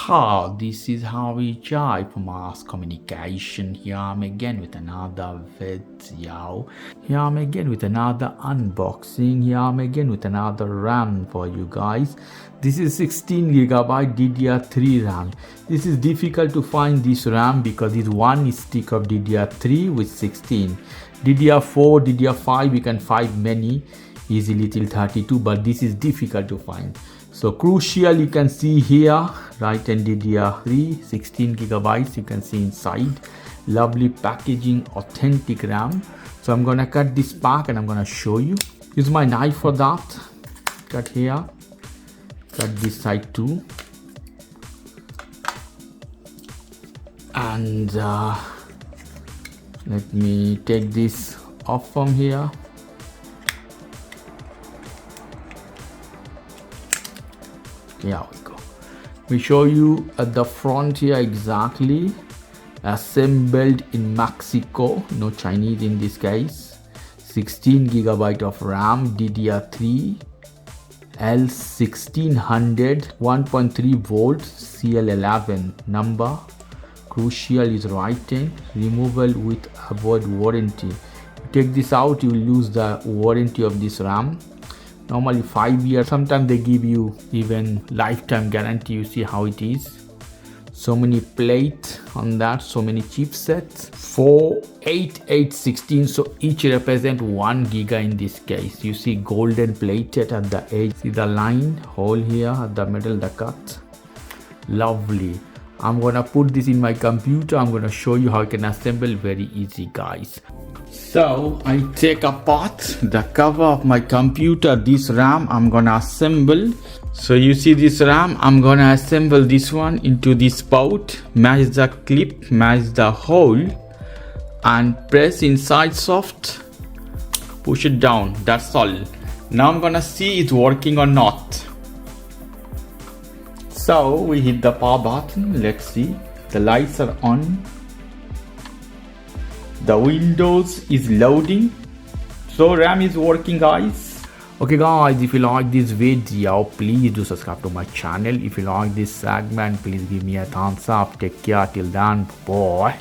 This is how we jive for mass communication. Here I'm again with another video. Here I'm again with another unboxing. Here I'm again with another RAM for you guys. This is 16GB DDR3 RAM. This is difficult to find this RAM because it's one stick of DDR3 with 16. DDR4, DDR5 you can find many easily till 32, but this is difficult to find. So crucial, you can see here right, and DDR3 16 gigabytes you can see inside. Lovely packaging, authentic RAM. So I'm gonna cut this pack and I'm gonna show you. Use my knife for that. Cut here, cut this side too, and let me take this off from here. Here we go. We show you at the front here exactly. Assembled in Mexico, no Chinese in this case. 16GB of RAM, DDR3 L1600, 1.3 volt, CL11 number. Crucial is writing. Removal with avoid warranty. You take this out, you will lose the warranty of this RAM. Normally 5 years, sometimes they give you even lifetime guarantee. You see how it is. So many plate on that, so many chipsets. 4, 8, 8, 16, so each represent 1 giga in this case. You see golden plated at the edge. See the line, hole here at the middle, the cut. Lovely. I'm gonna put this in my computer. I'm gonna show you how you can assemble, very easy guys. So I take apart the cover of my computer, this RAM I'm gonna assemble. So you see this RAM, I'm gonna assemble this one into this port, match the clip, match the hole, and press inside soft, push it down, that's all. Now I'm gonna see it's working or not. So we hit the power button, let's see, the lights are on. The Windows is loading, so RAM is working guys. Okay guys, if you like this video, please do subscribe to my channel. If you like this segment, please give me a thumbs up. Take care till then, bye.